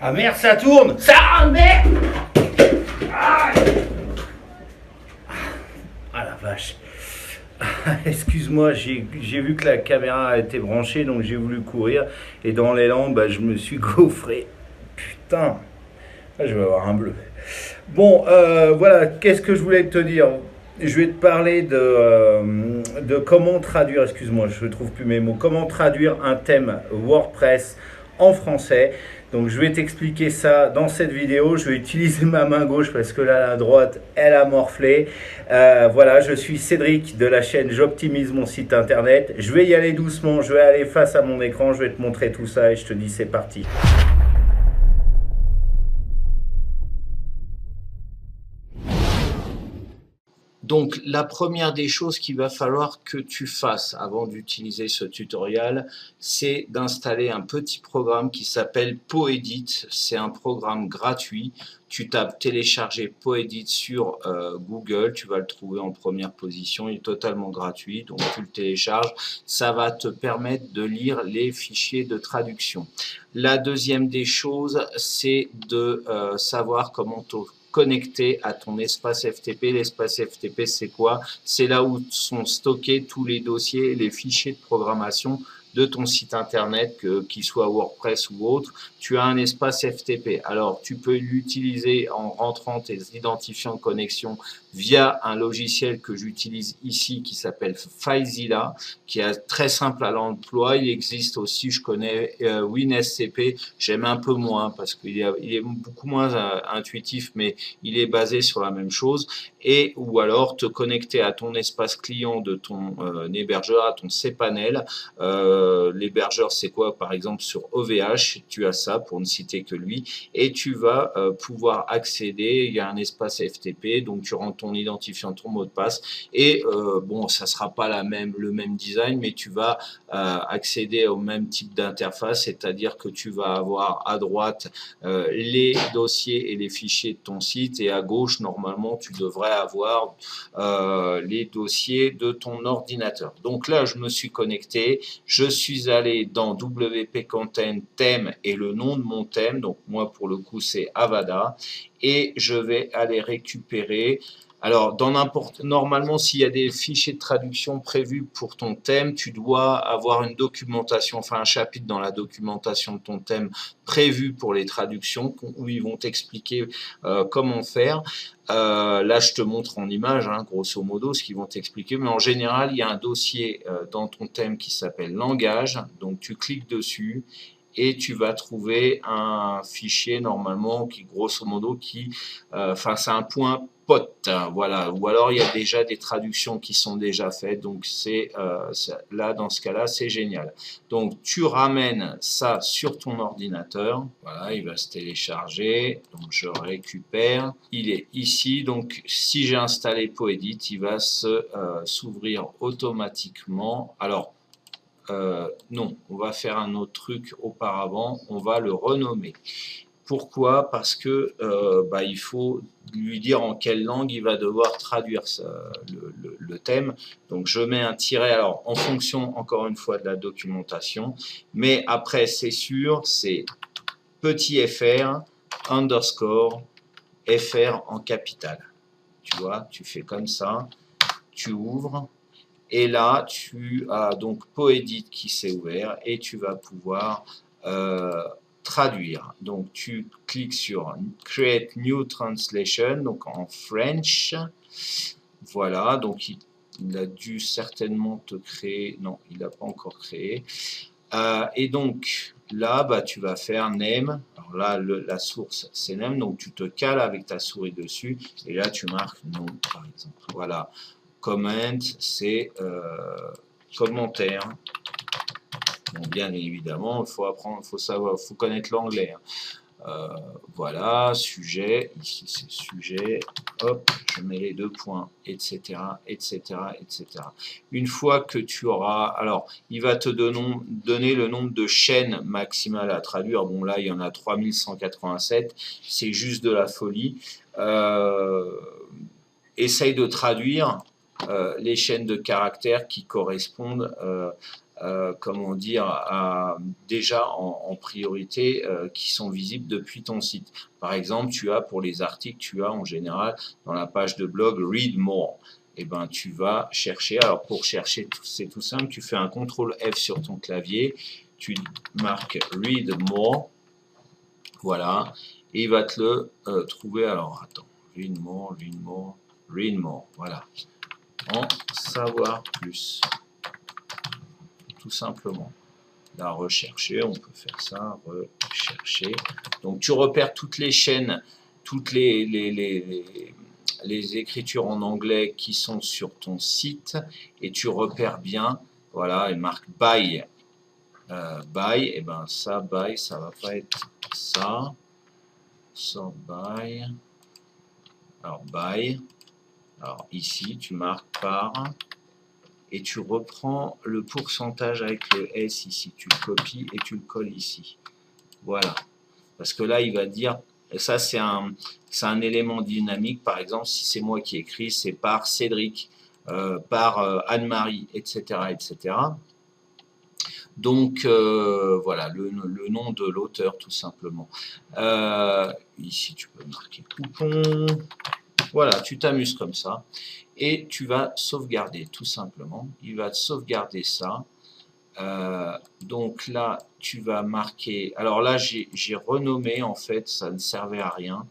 Ah merde, ça tourne. Ça merde. Ah la vache. Excuse-moi, j'ai vu que la caméra a été branchée, donc j'ai voulu courir. Et dans l'élan, bah, je me suis gaufré. Putain. Ah, je vais avoir un bleu. Bon, voilà, qu'est-ce que je voulais te dire? Je vais te parler de comment traduire, excuse-moi, je ne trouve plus mes mots, comment traduire un thème WordPress en français. Donc je vais t'expliquer ça dans cette vidéo. Je vais utiliser ma main gauche parce que là la droite elle a morflé. Voilà, je suis Cédric de la chaîne J'optimise mon site internet. Je vais y aller doucement, je vais aller face à mon écran, je vais te montrer tout ça et je te dis c'est parti. Donc, la première des choses qu'il va falloir que tu fasses avant d'utiliser ce tutoriel, c'est d'installer un petit programme qui s'appelle Poedit. C'est un programme gratuit. Tu tapes télécharger Poedit sur Google, tu vas le trouver en première position, il est totalement gratuit, donc tu le télécharges. Ça va te permettre de lire les fichiers de traduction. La deuxième des choses, c'est de savoir comment connecté à ton espace FTP. L'espace FTP, c'est quoi? C'est là où sont stockés tous les dossiers, les fichiers de programmation de ton site internet, qu'il soit WordPress ou autre. Tu as un espace FTP. Alors, tu peux l'utiliser en rentrant tes identifiants de connexion via un logiciel que j'utilise ici qui s'appelle FileZilla, qui est très simple à l'emploi. Il existe aussi, je connais WinSCP, j'aime un peu moins parce qu'il est beaucoup moins intuitif, mais il est basé sur la même chose. Et ou alors te connecter à ton espace client de ton hébergeur, à ton cPanel. L'hébergeur, c'est quoi? Par exemple, sur OVH, tu as ça pour ne citer que lui, et tu vas pouvoir accéder. Il y a un espace FTP, donc tu rentres ton identifiant, ton mot de passe, et bon, ça sera pas le même design, mais tu vas accéder au même type d'interface, c'est-à-dire que tu vas avoir à droite les dossiers et les fichiers de ton site, et à gauche, normalement, tu devrais avoir les dossiers de ton ordinateur. Donc là, je me suis connecté, je suis allé dans WP Content thème et le nom de mon thème, donc moi pour le coup c'est Avada, et je vais aller récupérer. Alors, normalement, s'il y a des fichiers de traduction prévus pour ton thème, tu dois avoir une documentation, enfin un chapitre dans la documentation de ton thème prévu pour les traductions, où ils vont t'expliquer comment faire. Là, je te montre en image, hein, grosso modo, ce qu'ils vont t'expliquer. Mais en général, il y a un dossier dans ton thème qui s'appelle langage. Donc, tu cliques dessus et tu vas trouver un fichier normalement qui, grosso modo, enfin, c'est un point pot, hein, voilà. Ou alors, il y a déjà des traductions qui sont déjà faites. Donc, là, dans ce cas-là, c'est génial. Donc, tu ramènes ça sur ton ordinateur. Voilà, il va se télécharger. Donc, je récupère. Il est ici. Donc, si j'ai installé Poedit, il va s'ouvrir automatiquement. Alors, non, on va faire un autre truc auparavant. On va le renommer. Pourquoi? Parce que il faut lui dire en quelle langue il va devoir traduire le thème. Donc je mets un tiret, alors en fonction encore une fois de la documentation, mais après c'est sûr, c'est petit fr underscore fr en capital. Tu vois, tu fais comme ça, tu ouvres. Et là, tu as donc Poedit qui s'est ouvert et tu vas pouvoir traduire. Donc, tu cliques sur Create New Translation, donc en French. Voilà, donc il a dû certainement te créer. Non, il n'a pas encore créé. Et donc, là, tu vas faire Name. Alors là, la source, c'est Name. Donc, tu te cales avec ta souris dessus. Et là, tu marques nom, par exemple. Voilà. Comment, c'est commentaire. Bon, bien évidemment, il faut apprendre, il faut savoir, faut connaître l'anglais. Voilà, sujet, ici c'est sujet, hop, je mets les deux points, etc., etc., etc. Une fois que tu auras, alors, il va te donner le nombre de chaînes maximales à traduire. Bon, là, il y en a 3187, c'est juste de la folie. Essaye de traduire les chaînes de caractères qui correspondent comment dire, déjà en priorité qui sont visibles depuis ton site. Par exemple, tu as pour les articles, tu as en général dans la page de blog Read More. Et ben, tu vas chercher. Alors pour chercher, c'est tout simple. Tu fais un CTRL F sur ton clavier, tu marques Read More, voilà, et il va te le trouver. Alors attends, Read More, Read More, Read More, voilà. En savoir plus, tout simplement. Là, rechercher, on peut faire ça, rechercher. Donc tu repères toutes les chaînes, toutes les écritures en anglais qui sont sur ton site, et tu repères bien, voilà, et marque buy. Buy, et ben ça, buy, ça va pas être ça. So buy. Alors buy. Alors ici, tu marques par. Et tu reprends le pourcentage avec le S ici. Tu le copies et tu le colles ici. Voilà. Parce que là, il va dire, ça c'est un élément dynamique. Par exemple, si c'est moi qui écris, c'est par Cédric, par Anne-Marie, etc., etc. Donc, voilà, le nom de l'auteur, tout simplement. Ici, tu peux marquer coupon. Voilà, tu t'amuses comme ça. Et tu vas sauvegarder, tout simplement. Il va sauvegarder ça. Donc là, tu vas marquer... Alors là, j'ai renommé, en fait, ça ne servait à rien.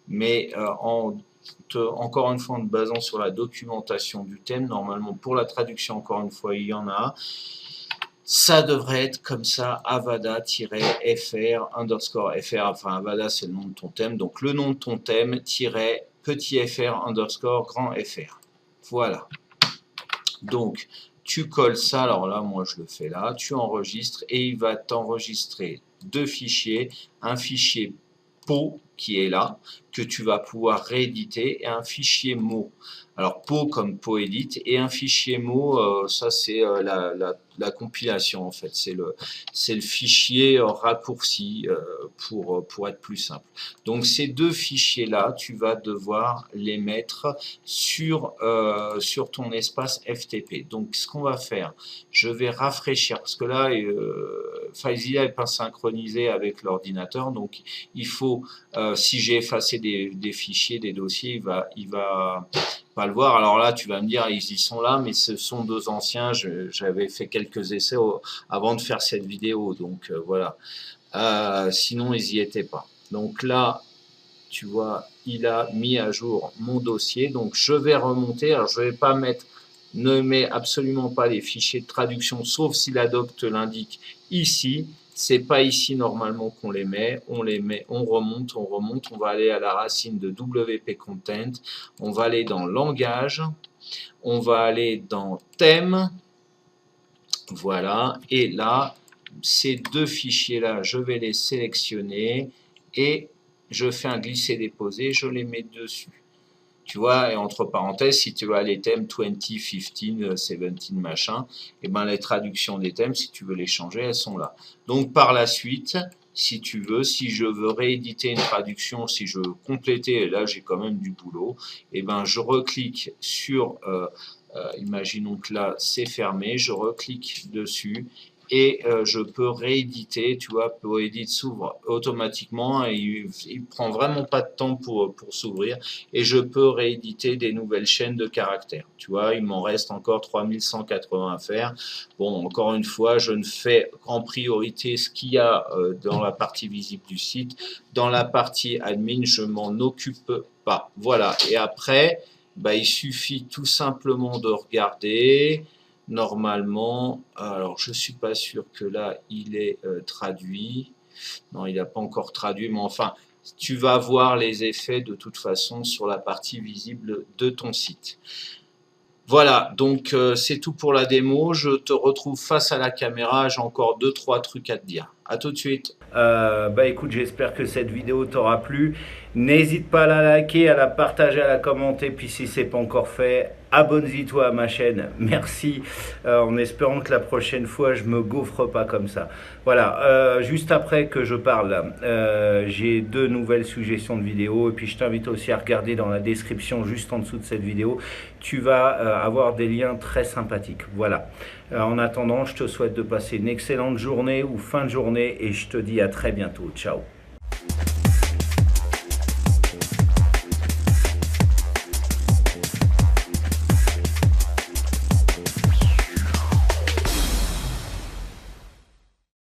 Mais encore une fois, en te basant sur la documentation du thème, normalement, pour la traduction, encore une fois, il y en a. Ça devrait être comme ça, avada-fr underscore fr, enfin avada c'est le nom de ton thème, donc le nom de ton thème, petit fr underscore grand fr. Voilà. Donc, tu colles ça, alors là, moi je le fais là, tu enregistres et il va t'enregistrer deux fichiers, un fichier PO qui est là, que tu vas pouvoir rééditer, et un fichier mot. Alors PO comme PoEdit, et un fichier mot, ça c'est la compilation en fait, c'est le fichier raccourci pour être plus simple. Donc ces deux fichiers là, tu vas devoir les mettre sur ton espace FTP. Donc ce qu'on va faire, je vais rafraîchir, parce que là FileZilla n'est pas synchronisé avec l'ordinateur, donc il faut, si j'ai effacé des fichiers, des dossiers, il va pas le voir. Alors là, tu vas me dire, ils y sont là, mais ce sont deux anciens. J'avais fait quelques essais avant de faire cette vidéo, donc voilà. Sinon, ils n'y étaient pas. Donc là, tu vois, il a mis à jour mon dossier. Donc je vais remonter. Alors je vais pas mettre, ne mets absolument pas les fichiers de traduction, sauf si la doc te l'indique ici. C'est pas ici normalement qu'on les met, on remonte, on va aller à la racine de WP Content, on va aller dans langage, on va aller dans thème, voilà, et là, ces deux fichiers-là, je vais les sélectionner et je fais un glisser-déposer, je les mets dessus. Tu vois, et entre parenthèses, si tu as les thèmes 20, 15, 17, machin, et ben les traductions des thèmes, si tu veux les changer, elles sont là. Donc par la suite, si tu veux, si je veux rééditer une traduction, si je veux compléter, et là j'ai quand même du boulot, et ben je reclique sur, imaginons que là c'est fermé, je reclique dessus, et je peux rééditer, tu vois, PoEdit s'ouvre automatiquement et il prend vraiment pas de temps pour s'ouvrir, et je peux rééditer des nouvelles chaînes de caractères. Tu vois, il m'en reste encore 3180 à faire. Bon, encore une fois, je ne fais en priorité ce qu'il y a dans la partie visible du site. Dans la partie admin, je m'en occupe pas. Voilà, et après, bah, il suffit tout simplement de regarder. Normalement, alors je suis pas sûr que là il est traduit. Non, il n'a pas encore traduit, mais enfin, tu vas voir les effets de toute façon sur la partie visible de ton site. Voilà, donc c'est tout pour la démo. Je te retrouve face à la caméra. J'ai encore 2-3 trucs à te dire. À tout de suite. Bah écoute, j'espère que cette vidéo t'aura plu. N'hésite pas à la liker, à la partager, à la commenter. Puis si c'est pas encore fait, abonne-toi à ma chaîne, merci, en espérant que la prochaine fois je me gaufre pas comme ça. Voilà, juste après que je parle, j'ai 2 nouvelles suggestions de vidéos, et puis je t'invite aussi à regarder dans la description juste en dessous de cette vidéo, tu vas avoir des liens très sympathiques. Voilà, en attendant, je te souhaite de passer une excellente journée ou fin de journée, et je te dis à très bientôt. Ciao.